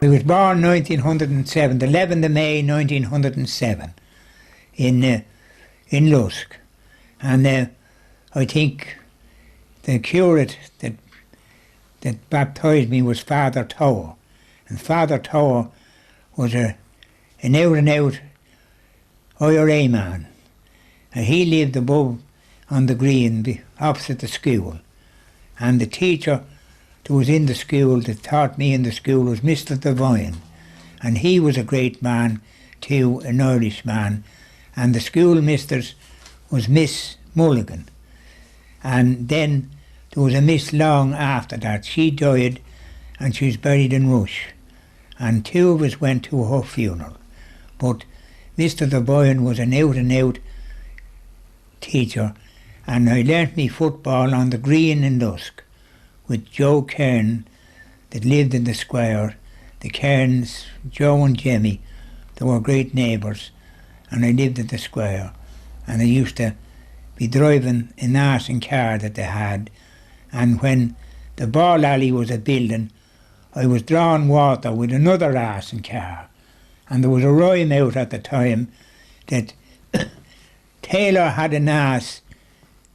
I was born 1907, the 11th of May 1907 in Lusk, and I think the curate that baptised me was Father Tower, and Father Tower was an out-and-out IRA man, and he lived above on the green opposite the school, and the teacher that was in the school that taught me in the school was Mr. Devine, and he was a great man too, an Irish man, and the school mistress was Miss Mulligan, and then there was a Miss Long after that. She died and she was buried in Rush, and two of us went to her funeral, but Mr. Devine was an out-and-out teacher, and I learnt me football on the green in Lusk with Joe Cairn that lived in the square. The Cairns, Joe and Jemmy, they were great neighbours, and I lived in the square, and I used to be driving an arson car that they had, and when the ball alley was a building, I was drawing water with another arson car, and there was a rhyme out at the time that Taylor had an arse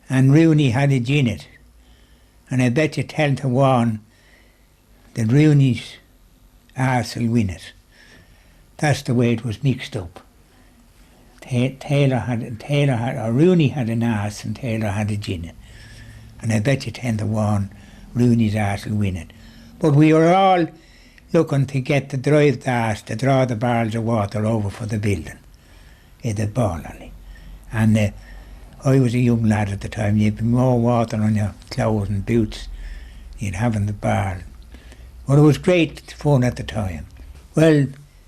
and Rooney had a ginnet. And I bet you 10 to 1 that Rooney's arse will win it. That's the way it was mixed up. Rooney had an arse and Taylor had a ginnet. And I bet you 10 to 1 Rooney's arse will win it. But we were all looking to get the drive the arse to draw the barrels of water over for the building, in the ball alley. And I was a young lad at the time. You'd be more water on your clothes and boots you'd have in the barrel. But it was great fun at the time. Well,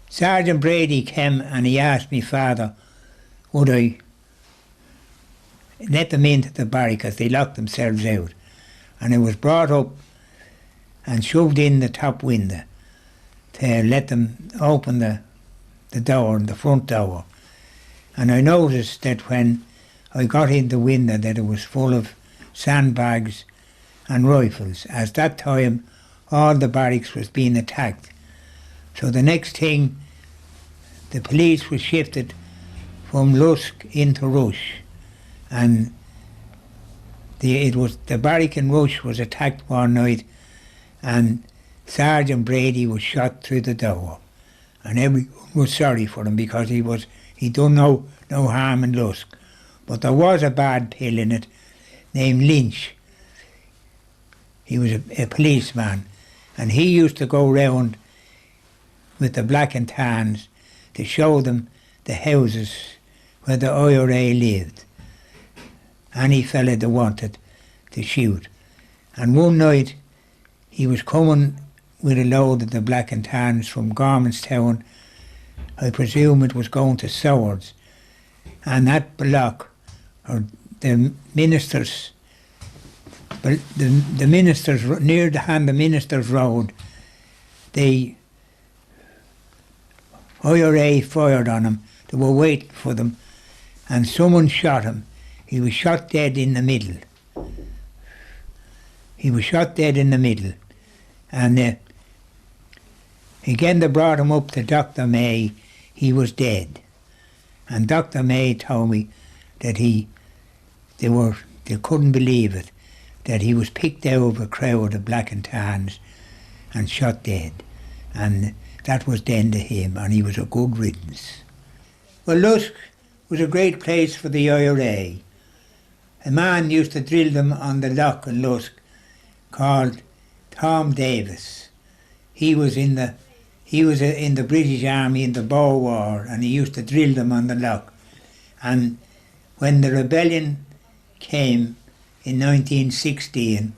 Sergeant Brady came and he asked me father would I let them into the barrack because they locked themselves out. And I was brought up and shoved in the top window to let them open the door, the front door. And I noticed that when I got in the window that it was full of sandbags and rifles. As that time all the barracks was being attacked. So the next thing, the police was shifted from Lusk into Rush, and the barrack in Rush was attacked one night, and Sergeant Brady was shot through the door, and everyone was sorry for him because he done no harm in Lusk. But there was a bad pill in it named Lynch. He was a policeman, and he used to go round with the black and tans to show them the houses where the IRA lived. Any fella that wanted to shoot. And one night he was coming with a load of the black and tans from Gormanstown. I presume it was going to Swords. And that block, or the ministers, the ministers near the Ministers Road, the IRA fired on him. They were waiting for them, and someone shot him. He was shot dead in the middle. And again they brought him up to Dr. May. He was dead, and Dr. May told me that they couldn't believe it, that he was picked out of a crowd of black and tans and shot dead, and that was the end of him, and he was a good riddance. Well, Lusk was a great place for the IRA. A man used to drill them on the lock in Lusk called Tom Davis. He was in the British Army in the Boer War, and he used to drill them on the lock. And when the rebellion came in 1916,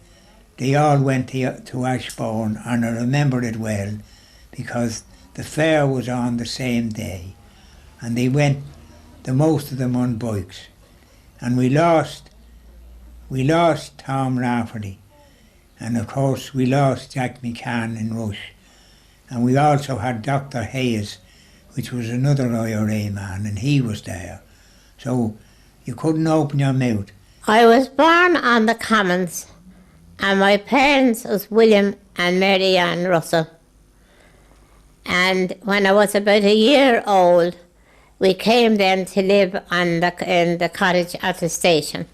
they all went to Ashbourne, and I remember it well because the fair was on the same day, and they went, the most of them on bikes, and we lost Tom Rafferty, and of course we lost Jack McCann in Rush, and we also had Dr. Hayes, which was another IRA man, and he was there, so you couldn't open your mouth. I was born on the Commons, and my parents was William and Mary Ann Russell. And when I was about a year old, we came then to live in the cottage at the station.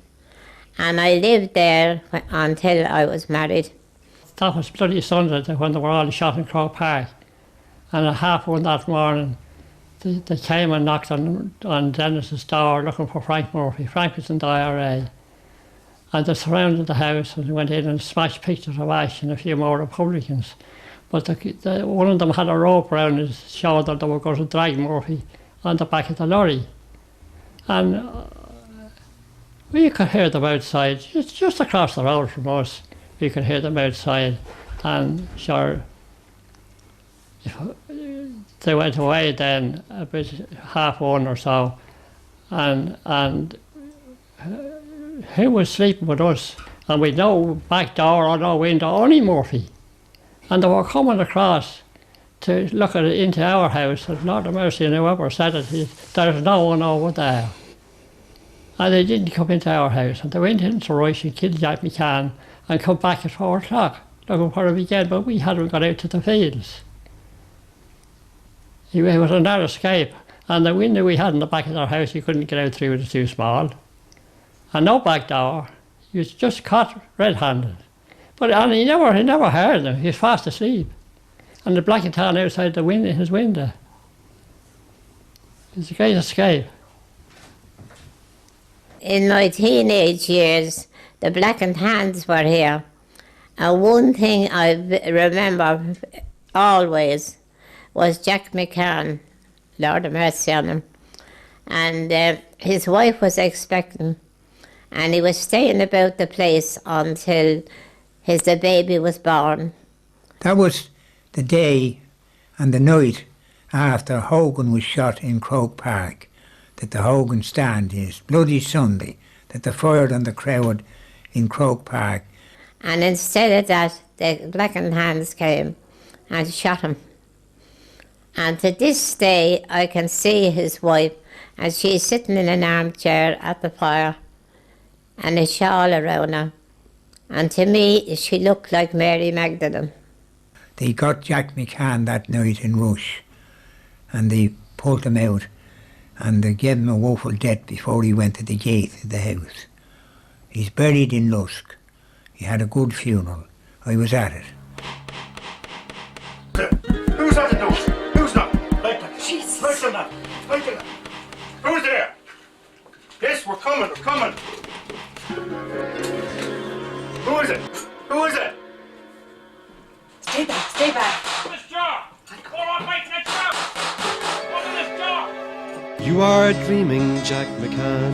And I lived there until I was married. That was bloody Sunday when they were all shot in Croke Park. And at 1:30 that morning, they came and knocked on Dennis's door looking for Frank Murphy. Frank was in the IRA. And they surrounded the house and went in and smashed pictures of Ash and a few more Republicans. But one of them had a rope around his shoulder. They were going to drag Murphy on the back of the lorry. And we could hear them outside, just across the road from us. We could hear them outside. And sure, they went away then about 1:30 or so. And he was sleeping with us. And we'd no back door or no window, only Murphy. And they were coming across to look at it into our house, and Lord of mercy, and whoever said it, there's no one over there. And they didn't come into our house, and they went into Rush and killed Jack McCann and come back at 4 o'clock, looking for him again, but we hadn't got out to the fields. It was a narrow escape, and the window we had in the back of our house, you couldn't get out through, it was too small. And no back door, he was just caught red-handed. And he never heard them, he was fast asleep. And the black and tan outside the window, his window. It was a great escape. In my teenage years, the Black and Tans were here. And one thing I remember always was Jack McCann, Lord of mercy on him. And his wife was expecting, and he was staying about the place until the baby was born. That was the day and the night after Hogan was shot in Croke Park, that the Hogan stand is Bloody Sunday, that they fired on the crowd in Croke Park. And instead of that, the Black and Tans came and shot him. And to this day, I can see his wife, and she's sitting in an armchair at the fire, and a shawl around her. And to me, she looked like Mary Magdalene. They got Jack McCann that night in Rush, and they pulled him out, and they gave him a woeful death before he went to the gate of the house. He's buried in Lusk. He had a good funeral. I was at it. Who's at the door? Who's not? Like that. Jesus. Like that. Like that. Who's there? Yes, we're coming. We're coming. Who is it? Who is it? Stay back, stay back. This jar! All right, wait, let's go! Open this jar! You are dreaming, Jack McCann,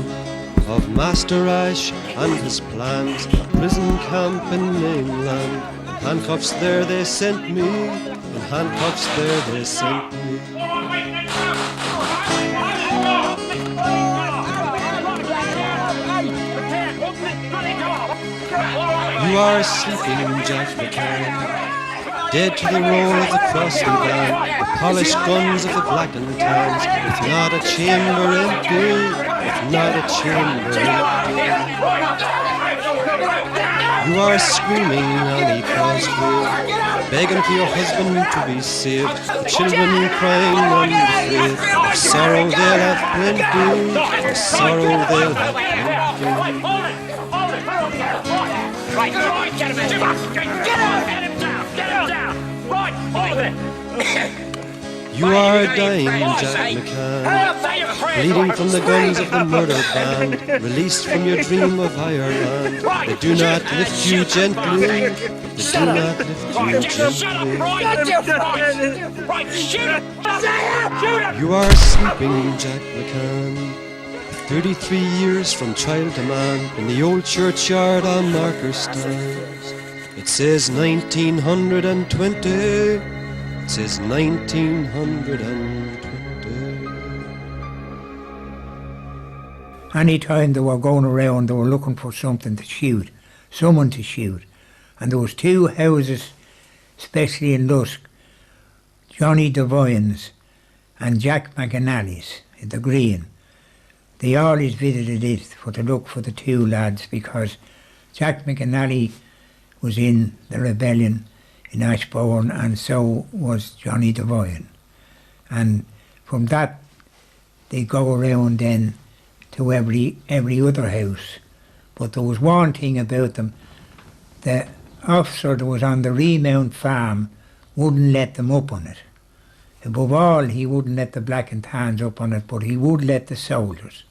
of Master Ash and his plans, a prison camp in England. In handcuffs there they sent me, in handcuffs there they sent me. All right, wait, let's go! You are sleeping, Jack McCann, dead to the roll of the Crossley band, the polished guns of the Black and Tans, with not a chamber empty, with not a chamber empty. You are screaming, Annie Crosby, begging for your husband to be saved, the children crying on the grave, of sorrow they'll have plenty, of sorrow they'll have plenty. Right, get him in! Get him down! Get him down! Right, all of it! You are dying, Jack McCann, bleeding from the guns of the murder band, released from your dream of Ireland. They do not lift you gently, they do not lift you gently. Right, shoot him! You are sleeping, Jack McCann, 33 years from child to man, in the old churchyard on marker stands. It says 1920, it says 1920. Any time they were going around, they were looking for something to shoot, someone to shoot. And there was 2 houses, especially in Lusk, Johnny Devine's and Jack McAnally's at the Green. They always visited it to look for the 2 lads, because Jack McAnally was in the rebellion in Ashbourne, and so was Johnny Devine. And from that, they go around then to every other house. But there was one thing about them. The officer that was on the Remount farm wouldn't let them up on it. Above all, he wouldn't let the black and tans up on it, but he would let the soldiers,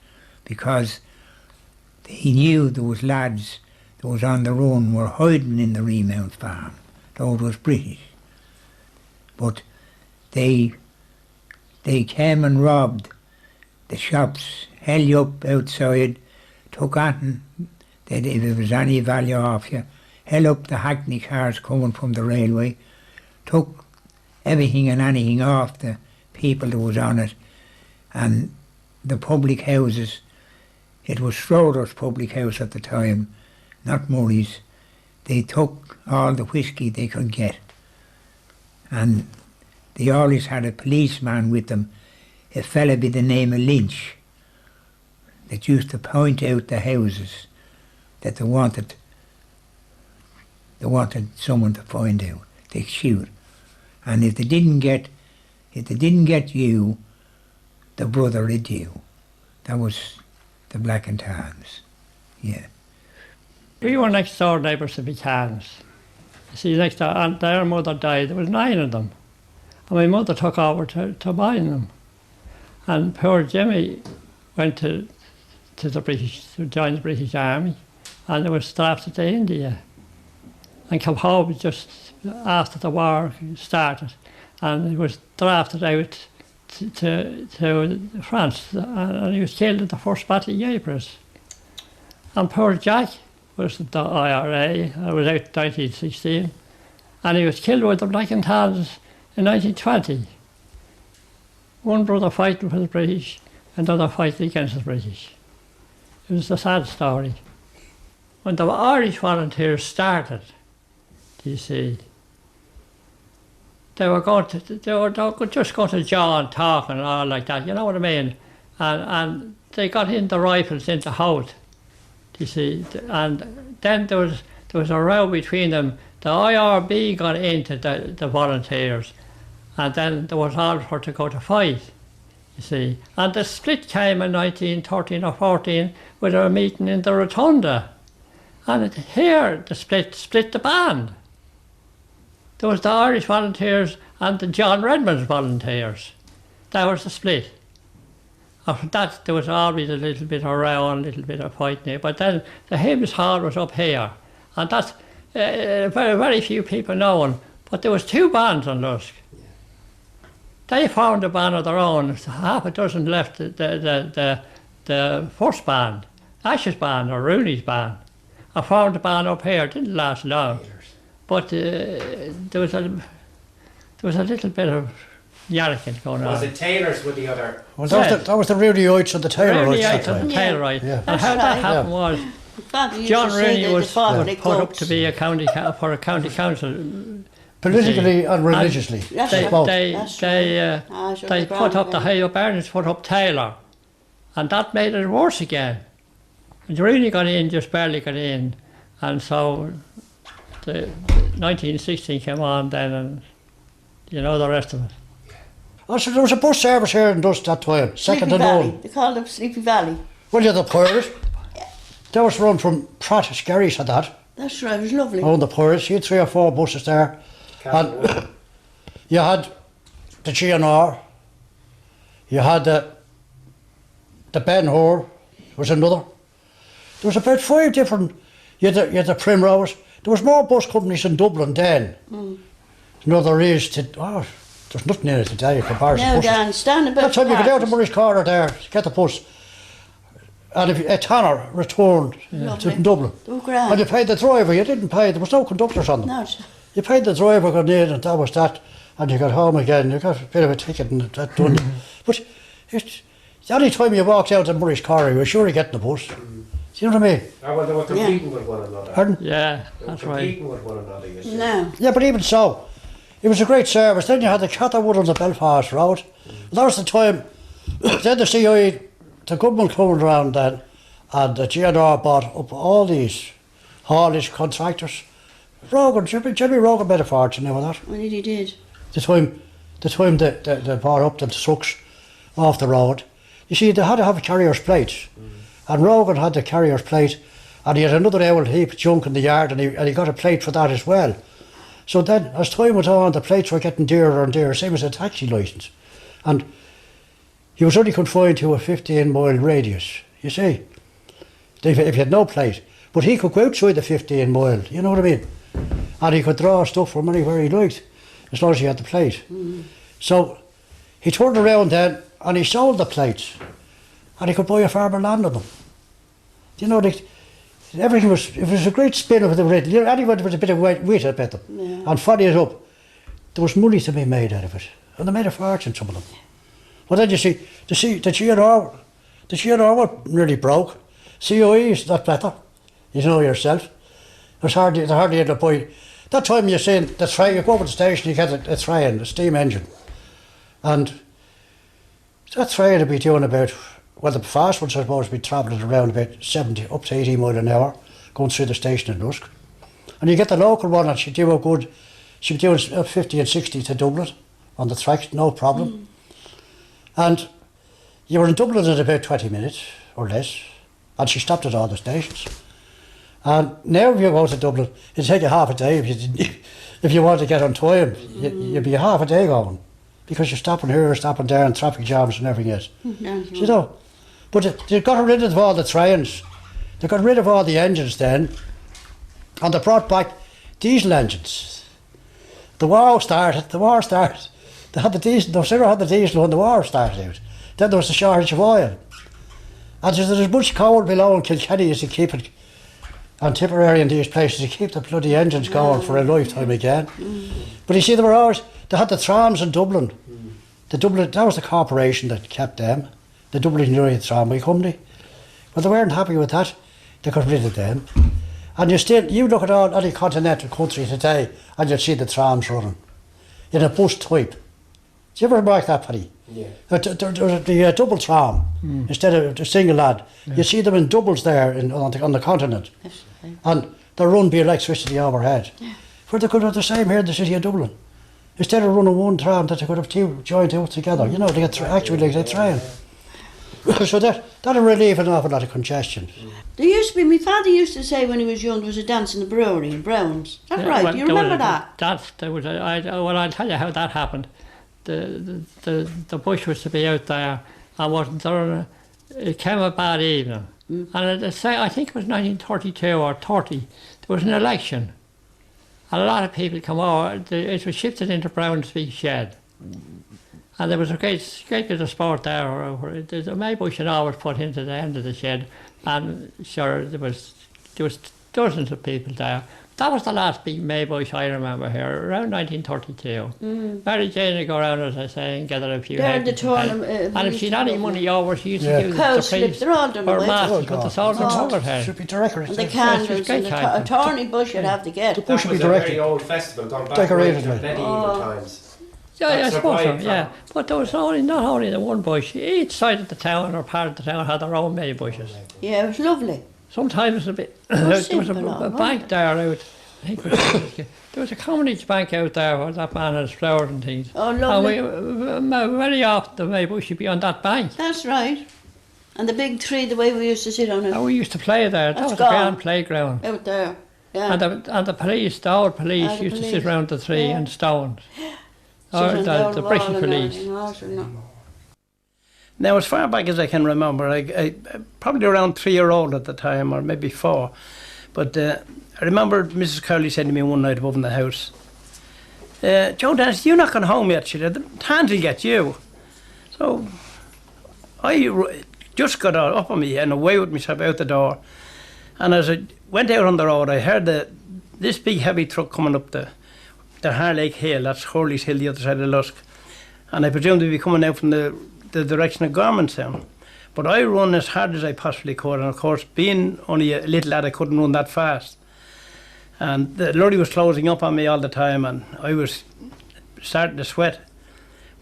because he knew there was lads that was on the run were hiding in the Remount farm, though it was British. But they came and robbed the shops, held you up outside, took on that if it was any value off you, held up the hackney cars coming from the railway, took everything and anything off the people that was on it, and the public houses. It was Schroeder's public house at the time, not Murray's. They took all the whisky they could get, and they always had a policeman with them, a fella by the name of Lynch, that used to point out the houses that they wanted someone to find out, they shoot. And if they didn't get you, the brother had you. That was the black and tans. Yeah. We were next door neighbours to McCann's. You see, next door, and their mother died. There was 9 of them. And my mother took over to buying them. And poor Jimmy went to the British, to join the British Army, and he was drafted to India. And came home just after the war started, and he was drafted out to France, and he was killed in the first battle of Ypres. And poor Jack was in the IRA, I was out in 1916, and he was killed with the black and tans in 1920. One brother fighting for the British, another fighting against the British. It was a sad story. When the Irish volunteers started, you see, they were just going to jaw and talk and all like that, you know what I mean? And they got in the rifles into Hout, you see, and then there was a row between them. The IRB got into the volunteers, and then there was all for to go to fight, you see. And the split came in 1913 or 14 with a meeting in the Rotunda. And here the split the band. There was the Irish volunteers and the John Redmond's volunteers. That was the split. After that, there was always a little bit of row and a little bit of fighting. But then the hymns hall was up here. And that's very, very few people know it. But there was 2 bands on Lusk. They formed a band of their own. Half a dozen left the first band, Ash's band or Rooney's band. I formed a band up here. It didn't last long. But there was a little bit of yarrikin going on. Was it Taylor's with the other? Well, that was the Rooney-ites and the Taylorites. And the Taylorite. Yeah. And how that happened was John Rooney was put up to be a county council. Politically and religiously. They put up the High Barons put up Taylor, and that made it worse again. And Rooney got in, just barely got in, and so the 1916 came on then, and you know the rest of it. Also, there was a bus service here in Dust that time, second to none. They called it Sleepy Valley. Well, you're the Pirate. That was run from Pratt, Skerries had that. That's right, it was lovely. On the Pirates, you had 3 or 4 buses there. And you had the GNR, you had the Ben-Hur, was another. There was about 5 different, you had the Primrose. There was more bus companies in Dublin then. You know, there is, there's nothing in it today in comparison to Now, buses. Dan, stand about That's how you get out of Murray's Corner there, get the bus. And if a tanner returned to Dublin, Oh, grand. and you paid the driver, you didn't pay, there was no conductors on them. No, You paid the driver going in and that was that, and you got home again, you got a bit of a ticket and that done. But it's, the only time you walked out of Murray's Corner, you were sure getting the bus. Do you know what I mean? Well, they were competing with one another. Pardon? Yeah, They were that's right. competing with one another, you see. no. Yeah, but even so, it was a great service. Then you had the Catherwood on the Belfast Road. That was the time, then the CIE, the government coming around then, and the GNR bought up all these haulage contractors. Jimmy Rogan made a fortune out of that. Well, he did. The time the time they brought up the trucks off the road, you see, they had to have a carrier's plate. And Rogan had the carrier's plate, and he had another old heap of junk in the yard, and he got a plate for that as well. So then, as time went on, the plates were getting dearer and dearer, same as a taxi licence. And he was only confined to a 15-mile radius, you see, if he had no plate. But he could go outside the 15 mile, you know what I mean? And he could draw stuff from anywhere he liked, as long as he had the plate. So he turned around then, and he sold the plates, and he could buy a farmer land on them. You know, everything it was a great spin of the riddle. You know, anyone with a bit of wit about them, and funny it up, there was money to be made out of it. And they made a fortune, some of them. Well, then you see, the GNR were nearly broke. COE is not better. You know yourself. There's hardly any point. That time you're saying the train, you go over to the station, you get a train, a steam engine. And that train would be doing about, well, the fast ones are supposed to be travelling around about 70 up to 80 mile an hour, going through the station in Lusk. And you get the local one, and she'd do a good, she'd be doing 50 and 60 to Dublin on the track, no problem. And you were in Dublin in about 20 minutes or less, and she stopped at all the stations. And now if you go to Dublin, it'd take you half a day if you want to get on time. You'd be half a day going, because you're stopping here, stopping there, and traffic jams and everything else. You know, but they got rid of all the trains, they got rid of all the engines then, and they brought back diesel engines. The war started. They had the diesel. They still had the diesel when the war started out. Then there was a shortage of oil, and there's as much coal below in Kilkenny as to keep it, and Tipperary and these places to keep the bloody engines going for a lifetime again. But you see, they had the trams in Dublin. That was the corporation that kept them, the Dublin United Tramway Company. Well, they weren't happy with that. They got rid of them. And you look at any continental country today, and you'll see the trams running in a bus type. Do you ever mark that, Paddy? Yeah. The double tram instead of the single lad. Yeah. You see them in doubles there on the continent. Yes, right. And they're run by electricity overhead. Yeah. Where they could have the same here in the city of Dublin. Instead of running one tram, that they could have two joined out together. You know, they get actually like they train. So that'll relieve an awful lot of congestion. There used to be, my father used to say when he was young, there was a dance in the brewery in Browns. That's right, well, you remember that? I'll tell you how that happened. The bush was to be out there, and wasn't there. It came a bad evening, and I think it was 1932 or 30. There was an election. A lot of people come over. It was shifted into Brown's big shed, and there was a great bit of sport there. The Maybush and all was put into the end of the shed, and sure there was dozens of people there. That was the last big Maybush I remember here, around 1932. Mary Jane would go around, as I say, and gather a few They're the tournament. And if she had any money over, she used to give cow the slips, they're all done or away. masks, but the salt and overhead. Should be decorated. And the Yes, candles it's great and time. a tawny bush you'd have to get. The That bush should was be a directed. very old festival gone back Decorated, to like. medieval times. Yeah, I That's suppose so, survived yeah. from- But there was not only the one bush. Each side of the town or part of the town had their own Maybushes. Yeah, it was lovely. Sometimes a bit. Oh, There was simple, a bank there out. I think there was a Commonwealth Bank out there where that man had his flowers and things. Oh, lovely. And very often the Maybush would be on that bank. That's right. And the big tree, the way we used to sit on it, And we used to play there. That That's was gone. a grand playground. out there. Yeah. And the police, the old police, The used to sit police. round the tree Yeah. and stones. Sit Or on the old British wall and police. everything else, and no. Now, as far back as I can remember, I probably around 3 years old at the time, or maybe 4. But I remember Mrs. Cowley said to me one night above in the house, Joe Dennis, you're not going home yet. She said, the hands will get you. So I just got up on me and away with myself out the door. And as I went out on the road, I heard this big heavy truck coming up the Harlake Hill, that's Hurley's Hill, the other side of Lusk. And I presumed to be coming out from the direction of Gormanstown. But I run as hard as I possibly could, and of course, being only a little lad, I couldn't run that fast. And the lorry was closing up on me all the time, and I was starting to sweat.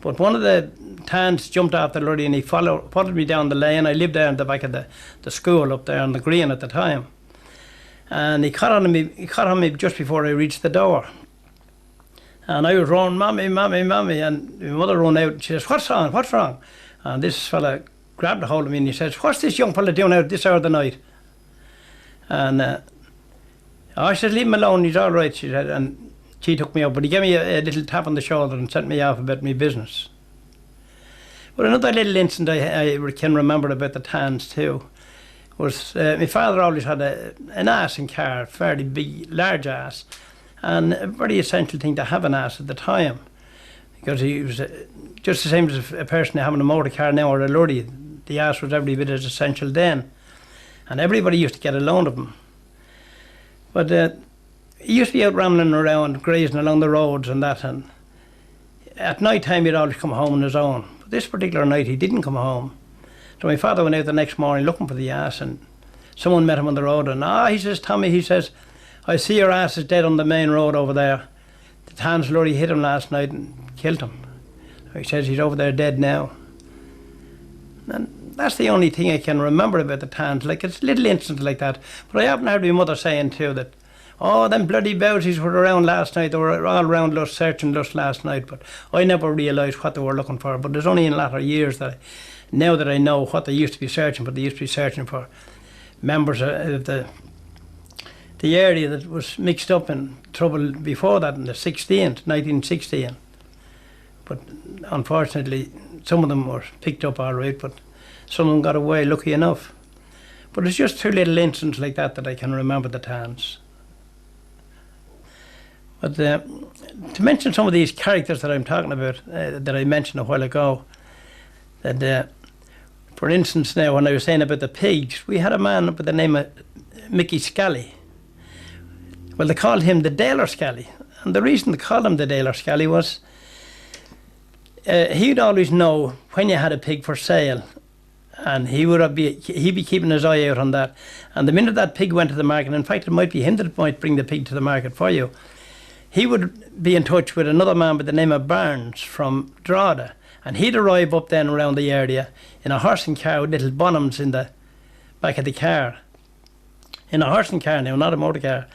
But one of the tans jumped off the lorry and he followed me down the lane. I lived there in the back of the school up there on the green at the time. And he caught on me just before I reached the door. And I was roaring, "Mommy, mommy, mommy," and my mother ran out and she says, "What's wrong, what's wrong?" And this fella grabbed a hold of me and he says, "What's this young fella doing out this hour of the night?" And I said, "Leave him alone, he's all right," she said, and she took me out, but he gave me a little tap on the shoulder and sent me off about my business. But another little incident I can remember about the Tans too was my father always had an ass in car, fairly big, large ass, and a very essential thing to have an ass at the time, because he was just the same as a person having a motor car now or a lorry. The ass was every bit as essential then, and everybody used to get a loan of him. But he used to be out rambling around, grazing along the roads and that, and at night time he'd always come home on his own. But this particular night he didn't come home. So my father went out the next morning looking for the ass, and someone met him on the road, and he says, "Tommy," he says, "I see your ass is dead on the main road over there. The Tans lorry hit him last night and killed him." He says he's over there dead now. And that's the only thing I can remember about the Tans. Like, it's little incidents like that. But I often heard my mother saying too that, "Oh, them bloody Bowsies were around last night. They were all around Lusk, searching Lusk last night." But I never realised what they were looking for. But there's only in latter years that now that I know what they used to be searching for, they used to be searching for members of the area that was mixed up in trouble before that in the 1916. But unfortunately, some of them were picked up all right, but some of them got away, lucky enough. But it's just two little incidents like that that I can remember the Tans. But to mention some of these characters that I'm talking about, that I mentioned a while ago, that for instance now, when I was saying about the pigs, we had a man by the name of Mickey Scally. Well, they called him the Daler Scally, and the reason they called him the Daler Scally was he'd always know when you had a pig for sale, and he'd be keeping his eye out on that. And the minute that pig went to the market, in fact it might be him that might bring the pig to the market for you, he would be in touch with another man by the name of Barnes from Drogheda, and he'd arrive up then around the area in a horse and car with little bonhams in the back of the car. In a horse and car now, not a motor car.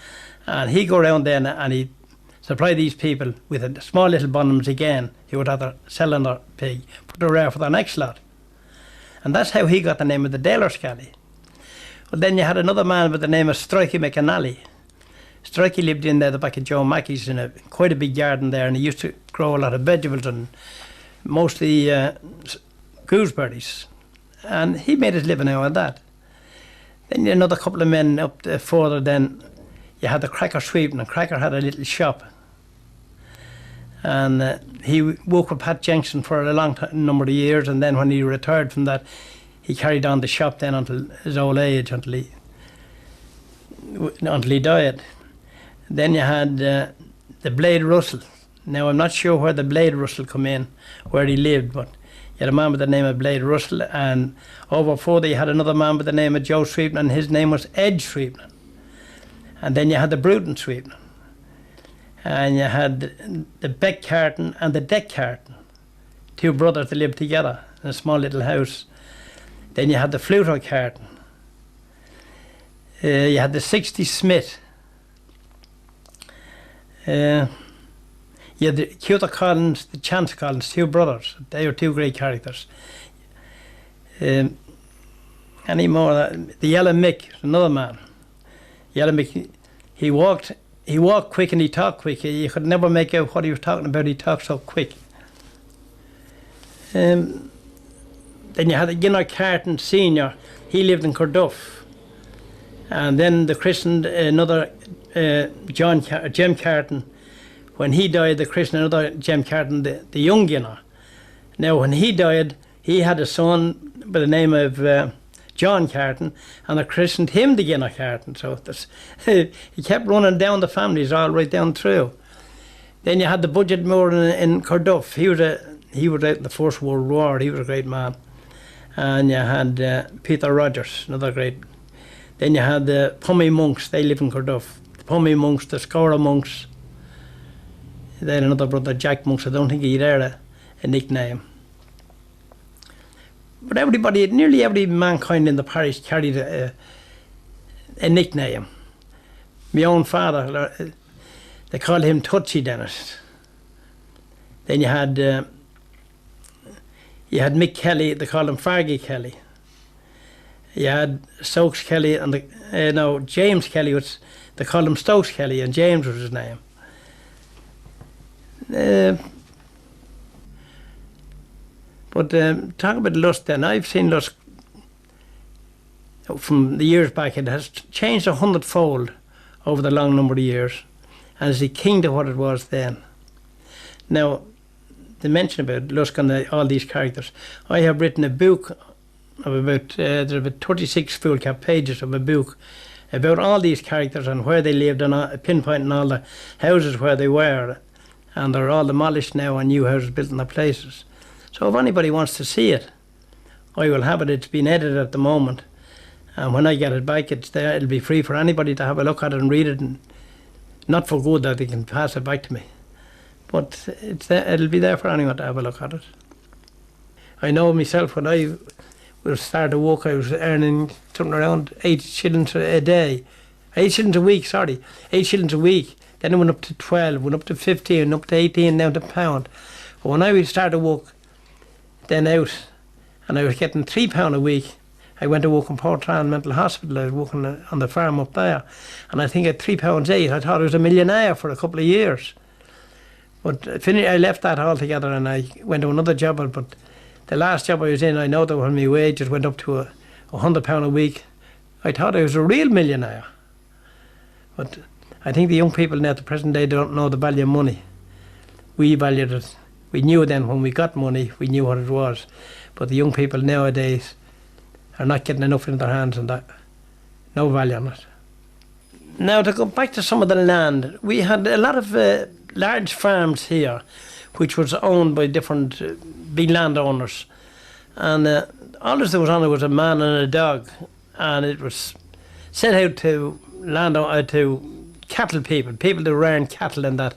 And he'd go around then and he'd supply these people with a small little bonhams again. He would have to sell on their pig, put their rare for their next lot. And that's how he got the name of the Daler Scally. Well, then you had another man by the name of Strikey McAnally. Strikey lived in there the back of Joe Mackey's in quite a big garden there, and he used to grow a lot of vegetables and mostly gooseberries. And he made his living out of that. Then you had another couple of men up further then. You had the Cracker sweeping, and Cracker had a little shop. And he worked with Pat Jensen for a long number of years, and then when he retired from that, he carried on the shop then until his old age, until he died. Then you had the Blade Russell. Now I'm not sure where the Blade Russell come in, where he lived, but you had a man by the name of Blade Russell, and over further you had another man by the name of Joe Sweepman, and his name was Edge Sweepman. And then you had the Bruton Sweepman. And you had the Beck Carton and the Deck Carton. Two brothers that lived together in a small little house. Then you had the Fluto Carton. You had the 60 Smith. You had the Cuter Collins, the Chance Collins, two brothers. They were two great characters. Any more? The Yellow Mick, another man. Yellow Mick, he walked quick and he talked quick. You could never make out what he was talking about. He talked so quick. Then you had Gunnar Carton Senior. He lived in Carduff. And then they christened another Jem Carton. When he died, they christened another Jem Carton, the young Gunnar. Now, when he died, he had a son by the name of John Carton, and they christened him the Gunnar Carton. So he kept running down the families all right down through. Then you had the Budget Moore in Carduff. He was out in the First World War. He was a great man. And you had Peter Rogers, another great. Then you had the Pummy Monks. They live in Carduff. The Pummy Monks, the Scora Monks. Then another brother, Jack Monks. I don't think he had a nickname. But everybody, nearly every mankind in the parish carried a nickname. My own father, they called him Touchy Dennis. Then you had Mick Kelly, they called him Fargy Kelly. You had Stokes Kelly and James Kelly, which they called him Stokes Kelly, and James was his name. But talk about Lusk then. I've seen Lusk from the years back. It has changed 100-fold over the long number of years, and is the king to what it was then. Now, to mention about Lusk and all these characters, I have written a book of there's about 36 full cap pages of a book about all these characters and where they lived, and pinpointing all the houses where they were, and they're all demolished now and new houses built in their places. So if anybody wants to see it, I will have it. It's been edited at the moment, and when I get it back, it's there. It'll be free for anybody to have a look at it and read it, and not for good that they can pass it back to me, but it's there. It'll be there for anyone to have a look at it. I know myself, when I started work, I was earning something around 8 shillings a day, 8 shillings a week. 8 shillings a week. Then it went up to 12, went up to 15, up to 18, down to £1. But when I started work, then out, and I was getting £3 a week, I went to work in Portrane Mental Hospital. I was working on the farm up there, and I think at £3.8, I thought I was a millionaire for a couple of years. But I left that altogether, and I went to another job. But the last job I was in, I know that when my wages went up to £100 a week, I thought I was a real millionaire. But I think the young people now at the present day don't know the value of money. We valued it. We knew then when we got money, we knew what it was. But the young people nowadays are not getting enough in their hands, and that no value on it. Now, to go back to some of the land, we had a lot of large farms here, which was owned by different big landowners. And all there was on it was a man and a dog, and it was set out to to cattle people that ran cattle and that,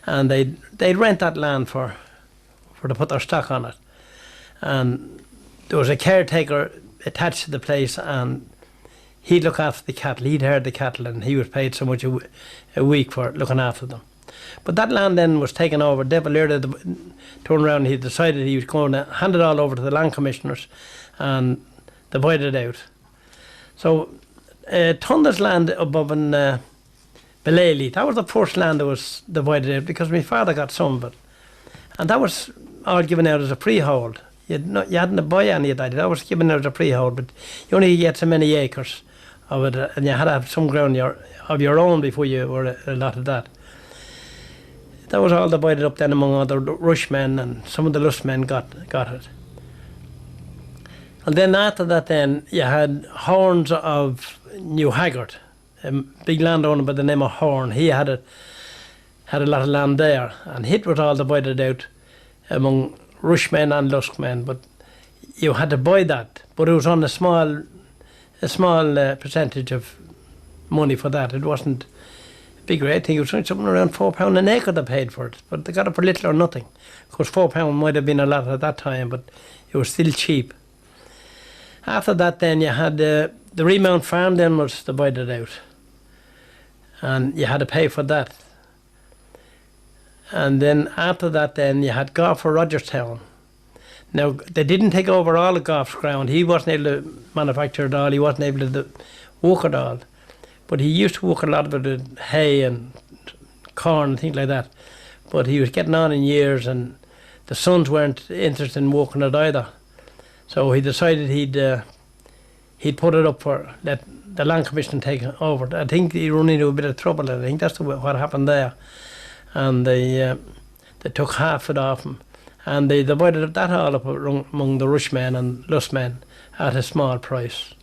and they'd rent that land for to put their stock on it. And there was a caretaker attached to the place, and he'd look after the cattle. He'd herd the cattle, and he was paid so much a week for looking after them. But that land then was taken over. De Valera turned around and he decided he was going to hand it all over to the land commissioners and divide it out. So Tunda's land above in Belaley, that was the first land that was divided out, because my father got some of it. And that was all given out as a freehold. You hadn't to buy any of that. That was given out as a freehold, but you only get so many acres of it, and you had to have some ground of your own before you were allotted that. That was all divided up then among other Rush men, and some of the Lusk men got it. And then after that then, you had Horns of New Haggard, a big landowner by the name of Horn. He had a lot of land there, and it was all divided out among Rush men and Lusk men, but you had to buy that, but it was on a small percentage of money for that. It wasn't big rate. I think it was something around £4 an acre they paid for it, but they got it for little or nothing. Of course, £4 might have been a lot at that time, but it was still cheap. After that then you had the Remount farm then was divided out, and you had to pay for that. And then after that then you had Gough for Rogerstown. Now they didn't take over all of Gough's ground. He wasn't able to manufacture it all, he wasn't able to work it all. But he used to work a lot of it with hay and corn and things like that. But he was getting on in years, and the sons weren't interested in working it either. So he decided he'd put it up for let the land commission take over. I think he run into a bit of trouble. I think that's what happened there. And they took half it off him, and they divided that all up among the Rush men and Lusk men at a small price.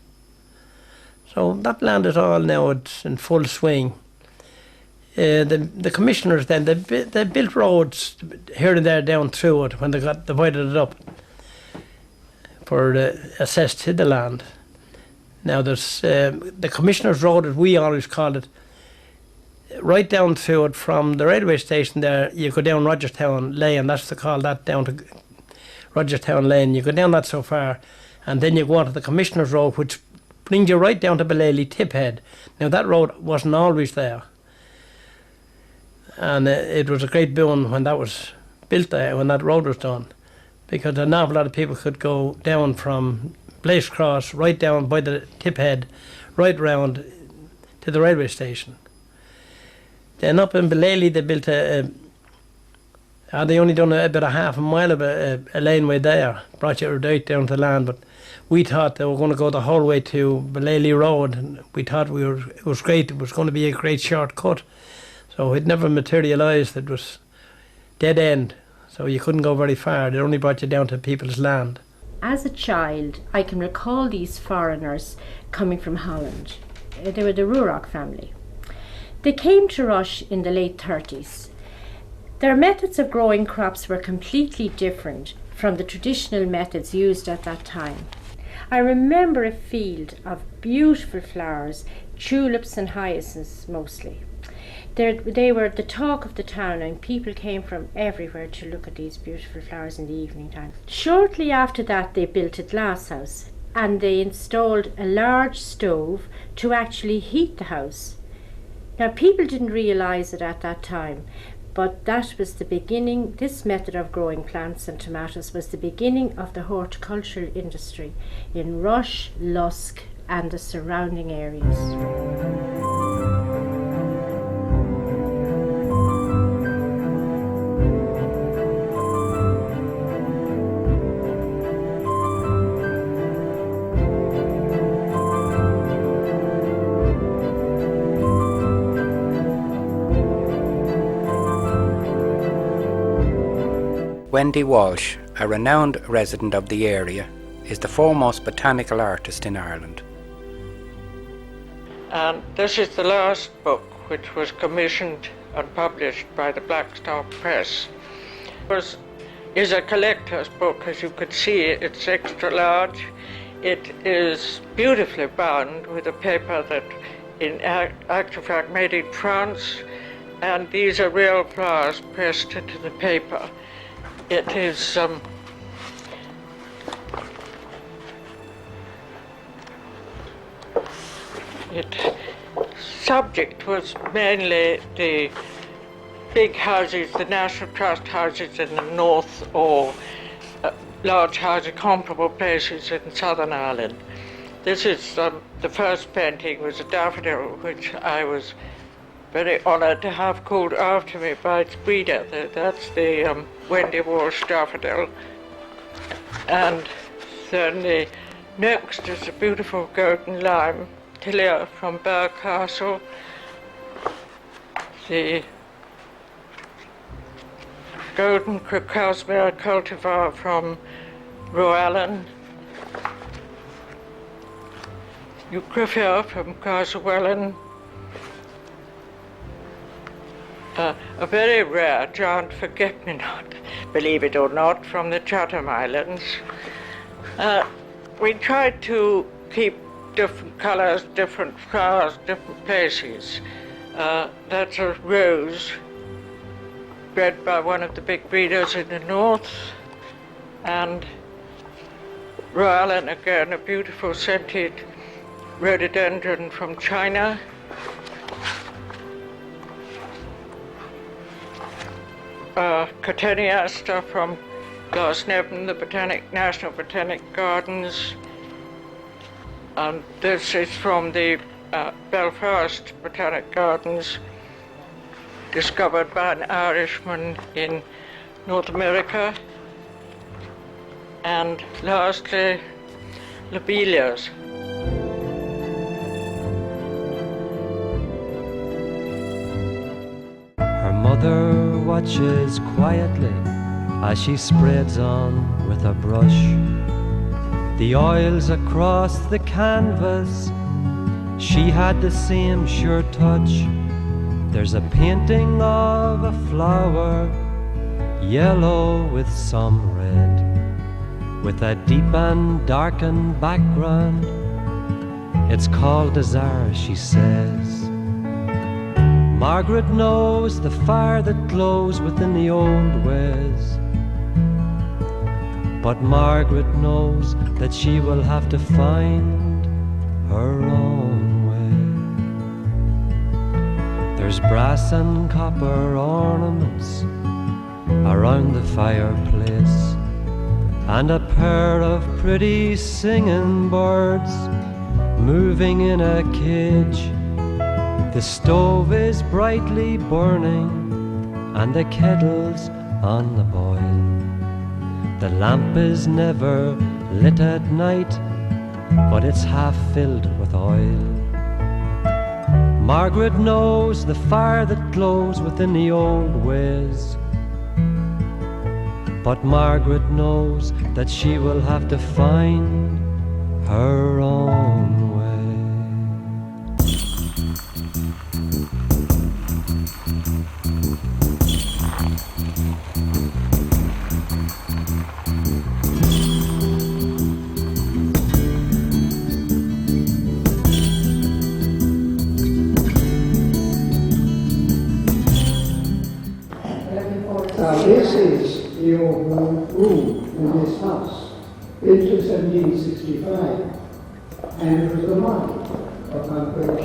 So that land is all now, it's in full swing. The commissioners then, they built roads here and there down through it when they got divided it up for access to the land. Now there's the commissioners' road, as we always called it, right down through it from the railway station there. You go down Rogerstown Lane, that's to call that down to Rogerstown Lane. You go down that so far, and then you go on to the commissioners' road, which brings you right down to Belaley Tiphead. Now that road wasn't always there, and it was a great boon when that was built there when that road was done, because an awful lot of people could go down from Blaze Cross right down by the tip head, right round to the railway station. Then up in Belaley they built they only done about a half a mile of a laneway there, brought you right down to the land, but we thought they were going to go the whole way to Belaley Road, and we thought it was great, it was going to be a great shortcut. So it never materialised, it was dead end, so you couldn't go very far, they only brought you down to people's land. As a child, I can recall these foreigners coming from Holland. They were the Rurock family. They came to Rush in the late 30s. Their methods of growing crops were completely different from the traditional methods used at that time. I remember a field of beautiful flowers, tulips and hyacinths mostly. They were the talk of the town, and people came from everywhere to look at these beautiful flowers in the evening time. Shortly after that, they built a glass house, and they installed a large stove to actually heat the house. Now, people didn't realise it at that time, but that was the beginning. This method of growing plants and tomatoes was the beginning of the horticultural industry in Rush, Lusk and the surrounding areas. Wendy Walsh, a renowned resident of the area, is the foremost botanical artist in Ireland. And this is the last book which was commissioned and published by the Blackstock Press. It is a collector's book, as you could see. It's extra large. It is beautifully bound with a paper that in actual fact made in France, and these are real flowers pressed into the paper. It is subject was mainly the big houses, the National Trust houses in the north, or large houses, comparable places in Southern Ireland. This is the first painting was a daffodil, which I was very honoured to have called after me by its breeder. That's the Wendy Walsh daffodil. And then the next is a beautiful golden lime tilia from Burr Castle. The golden crocosmia cultivar from Roallan. Eucryphia from Castlewellan. A very rare giant forget-me-not, believe it or not, from the Chatham Islands. We tried to keep different colours, different flowers, different places. That's a rose bred by one of the big breeders in the north, and Roallan again, a beautiful scented rhododendron from China. Cotoneaster from Glasnevin, the National Botanic Gardens, and this is from the Belfast Botanic Gardens, discovered by an Irishman in North America. And lastly, lobelias. Her mother watches quietly as she spreads on with a brush the oils across the canvas. She had the same sure touch. There's a painting of a flower, yellow with some red, with a deep and darkened background. It's called Desire, she says. Margaret knows the fire that glows within the old ways, but Margaret knows that she will have to find her own way. There's brass and copper ornaments around the fireplace, and a pair of pretty singing birds moving in a cage. The stove is brightly burning and the kettle's on the boil. The lamp is never lit at night, but it's half filled with oil. Margaret knows the fire that glows within the old ways, but Margaret knows that she will have to find her own way. This is the old room in this house, built in 1765, and it was the model upon which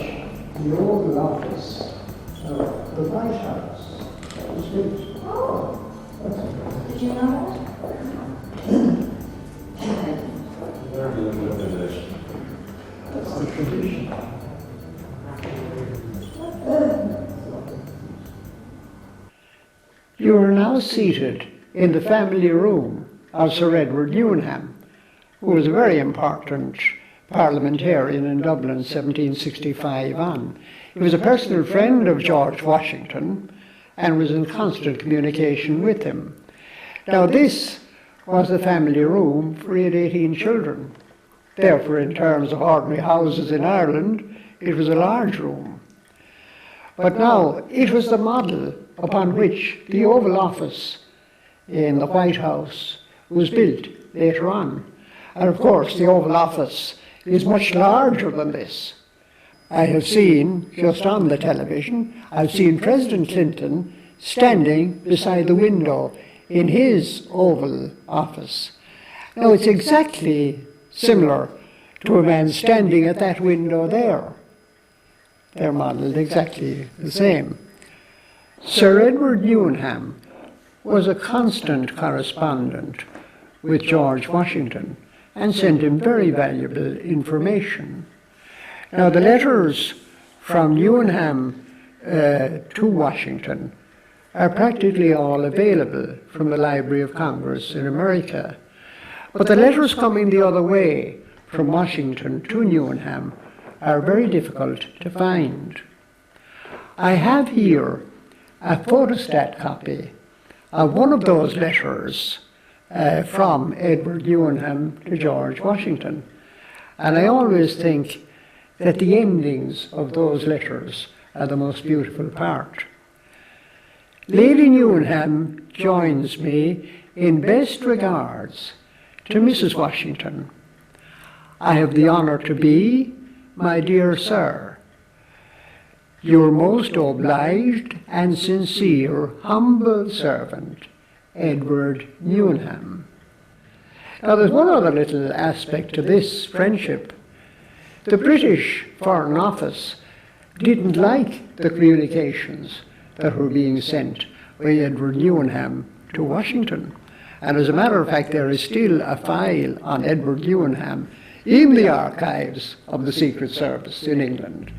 the Oval Office of the White House was built. Oh, did you know that? That's the tradition. You are now seated in the family room of Sir Edward Newnham, who was a very important parliamentarian in Dublin 1765 on. He was a personal friend of George Washington and was in constant communication with him. Now this was the family room for 18 children. Therefore, in terms of ordinary houses in Ireland, it was a large room. But now it was the model upon which the Oval Office in the White House was built later on. And of course, the Oval Office is much larger than this. I have seen, just on the television, I've seen President Clinton standing beside the window in his Oval Office. Now, it's exactly similar to a man standing at that window there. They're modelled exactly the same. Sir Edward Newnham was a constant correspondent with George Washington and sent him very valuable information. Now, the letters from Newnham to Washington are practically all available from the Library of Congress in America. But the letters coming the other way from Washington to Newnham are very difficult to find. I have here a photostat copy of one of those letters from Edward Newnham to George Washington. And I always think that the endings of those letters are the most beautiful part. Lady Newnham joins me in best regards to Mrs. Washington. I have the honour to be, my dear sir, your most obliged and sincere humble servant, Edward Newnham. Now, there's one other little aspect to this friendship. The British Foreign Office didn't like the communications that were being sent by Edward Newnham to Washington. And as a matter of fact, there is still a file on Edward Newnham in the archives of the Secret Service in England.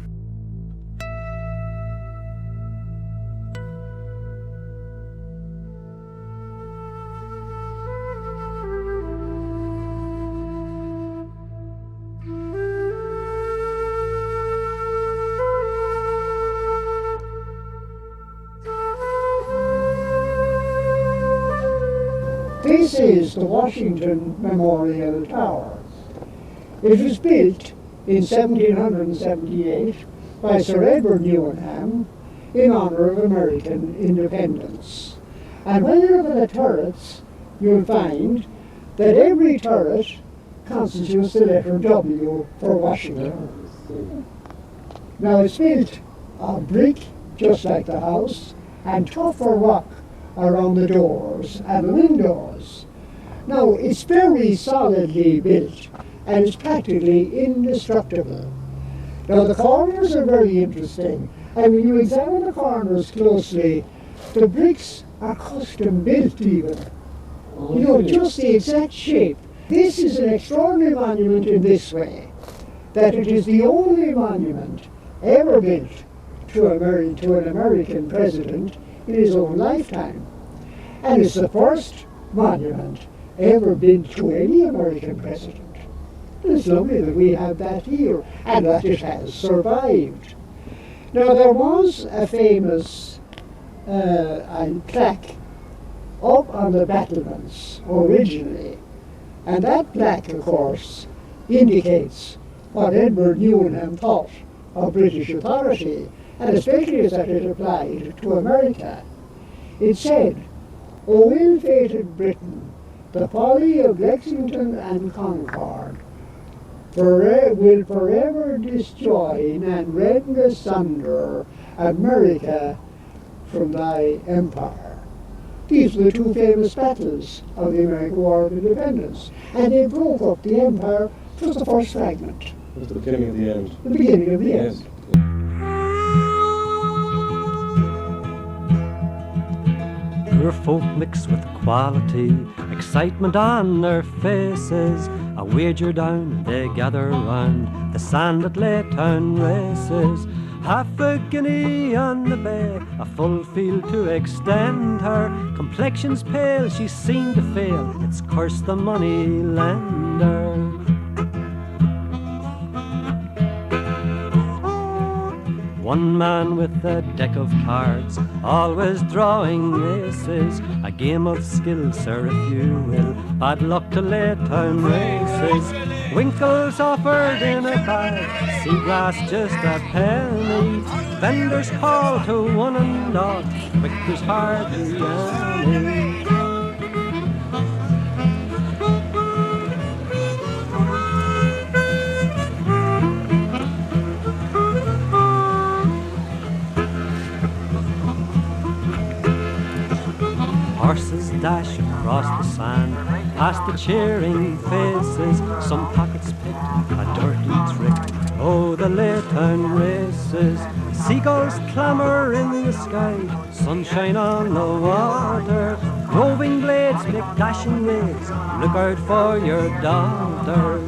This is the Washington Memorial Tower. It was built in 1778 by Sir Edward Newnham in honour of American independence. And when you look at the turrets, you'll find that every turret constitutes the letter W for Washington. Now, it's built of brick, just like the house, and tougher rock around the doors and the windows. Now, it's very solidly built, and it's practically indestructible. Now, the corners are very interesting, and when you examine the corners closely, the bricks are custom built even. You know, just the exact shape. This is an extraordinary monument in this way, that it is the only monument ever built to an American president in his own lifetime. And it's the first monument ever built to any American president. It's lovely that we have that here, and that it has survived. Now, there was a famous plaque up on the battlements originally, and that plaque, of course, indicates what Edward Newnham thought of British authority, and especially as that it applied to America. It said, "O ill-fated Britain, the folly of Lexington and Concord will forever disjoin and rend asunder America from thy empire." These were the two famous battles of the American War of Independence, and they broke up the empire. It was the first fragment. It was the beginning of the end. The beginning of the end. Poor folk mixed with quality, excitement on their faces. A wager down, they gather round the sand at Laytown races. Half a guinea on the bay, a full field to extend her. Complexion's pale, she's seen to fail, it's cursed the money lender. One man with a deck of cards, always drawing aces. A game of skill, sir, if you will. Bad luck to Laytown races. Winkles offered in a bag, seagrass just a penny. Vendors call to one and all, quick there's hardly any. Horses dash across the sand, past the cheering faces. Some pockets picked a dirty trick. Oh, the Laytown races. Seagulls clamour in the sky, sunshine on the water. Roving blades make dashing raids, look out for your daughters.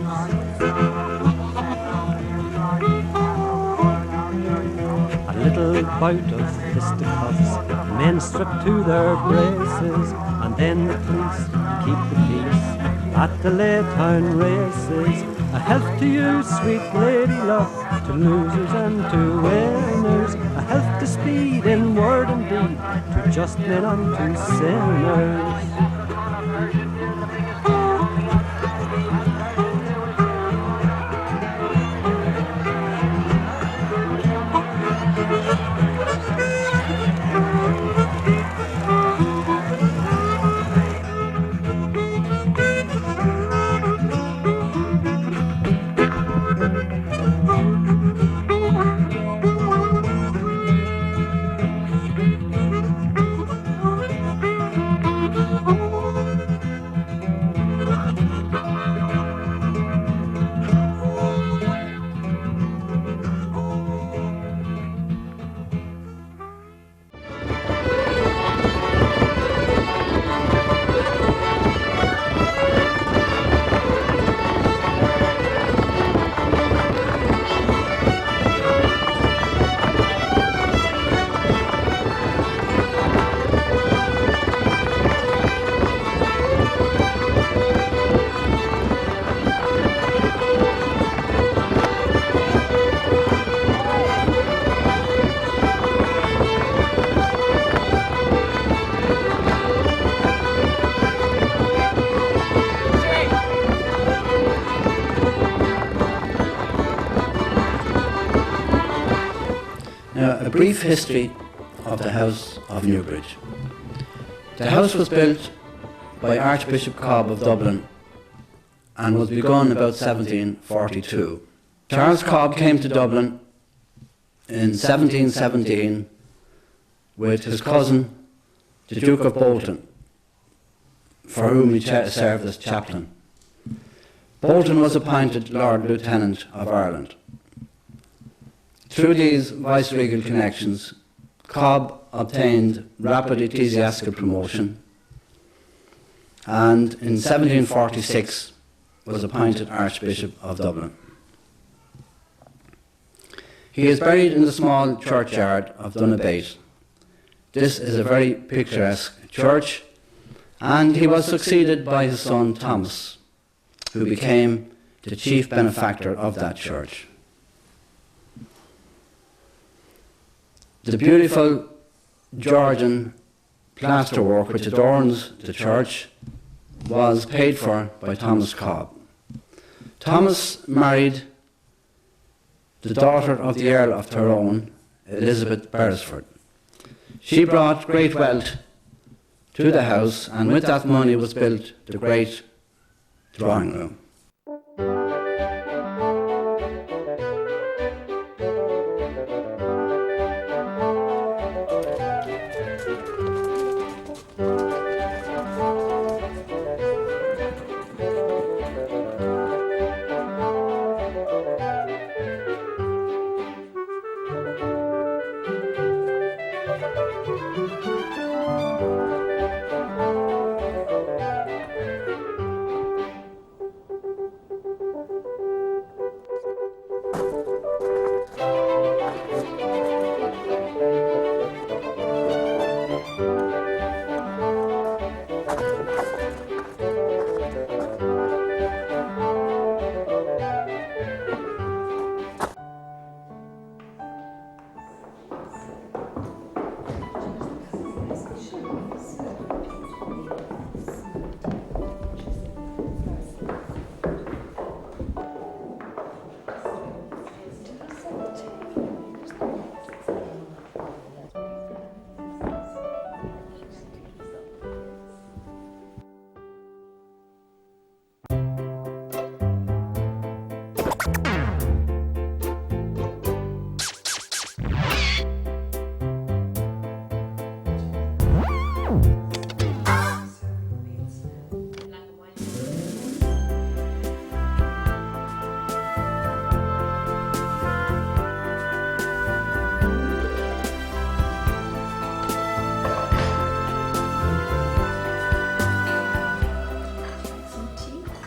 A little bout of fisticuffs, men stripped to their braces, and then the police keep the peace at the Laytown races. A health to you, sweet lady luck, to losers and to winners. A health to speed in word and deed, to just men and to sinners. A brief history of the House of Newbridge. The house was built by Archbishop Cobb of Dublin and was begun about 1742. Charles Cobb came to Dublin in 1717 with his cousin, the Duke of Bolton, for whom he served as chaplain. Bolton was appointed Lord Lieutenant of Ireland. Through these viceregal connections, Cobb obtained rapid ecclesiastical promotion, and in 1746 was appointed Archbishop of Dublin. He is buried in the small churchyard of Donabate. This is a very picturesque church, and he was succeeded by his son Thomas, who became the chief benefactor of that church. The beautiful Georgian plasterwork which adorns the church was paid for by Thomas Cobb. Thomas married the daughter of the Earl of Tyrone, Elizabeth Beresford. She brought great wealth to the house, and with that money was built the great drawing room.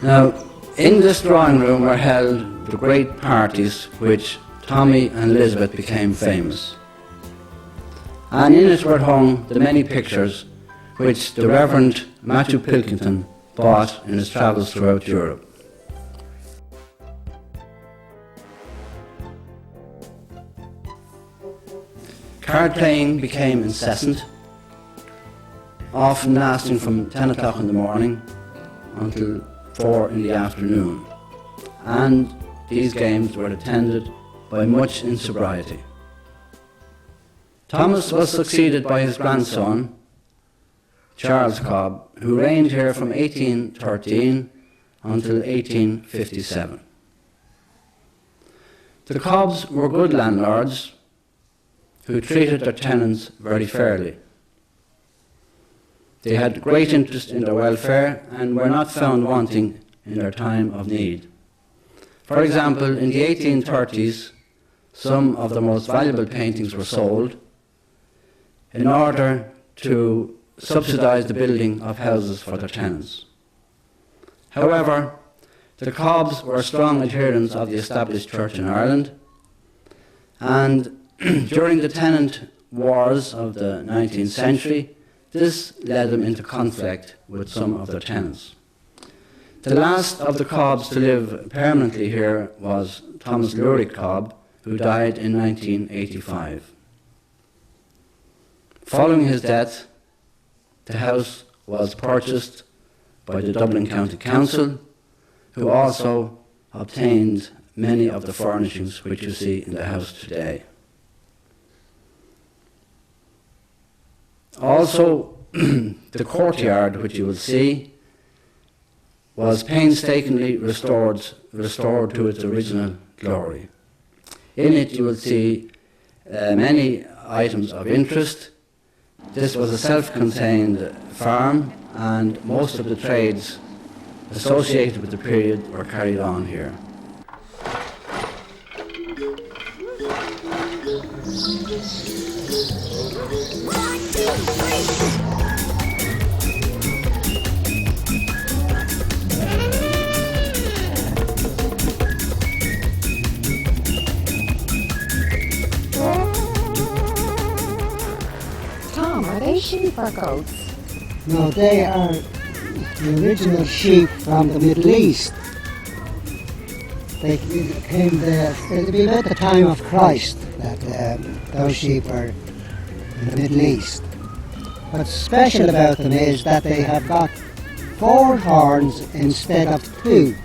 Now, in this drawing room were held the great parties which Tommy and Elizabeth became famous. And in it were hung the many pictures which the Reverend Matthew Pilkington bought in his travels throughout Europe. Card playing became incessant, often lasting from 10 o'clock in the morning until 4 in the afternoon, and these games were attended by much insobriety. Thomas was succeeded by his grandson, Charles Cobb, who reigned here from 1813 until 1857. The Cobbs were good landlords who treated their tenants very fairly. They had great interest in their welfare and were not found wanting in their time of need. For example, in the 1830s, some of the most valuable paintings were sold in order to subsidise the building of houses for their tenants. However, the Cobbs were strong adherents of the established church in Ireland, and during the tenant wars of the 19th century, this led them into conflict with some of their tenants. The last of the Cobbs to live permanently here was Thomas Lurick Cobb, who died in 1985. Following his death, the house was purchased by the Dublin County Council, who also obtained many of the furnishings which you see in the house today. Also, the courtyard, which you will see, was painstakingly restored to its original glory. In it you will see many items of interest. This was a self-contained farm, and most of the trades associated with the period were carried on here. Tom, are they sheep or goats? No, they are the original sheep from the Middle East. They came there, it'll be about the time of Christ that those sheep were in the Middle East. What's special about them is that they have got 4 horns instead of 2.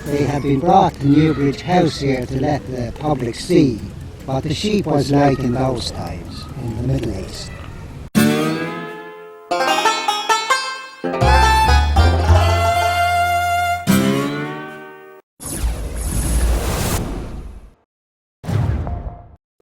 They have been brought to Newbridge House here to let the public see what the sheep was like in those times in the Middle East.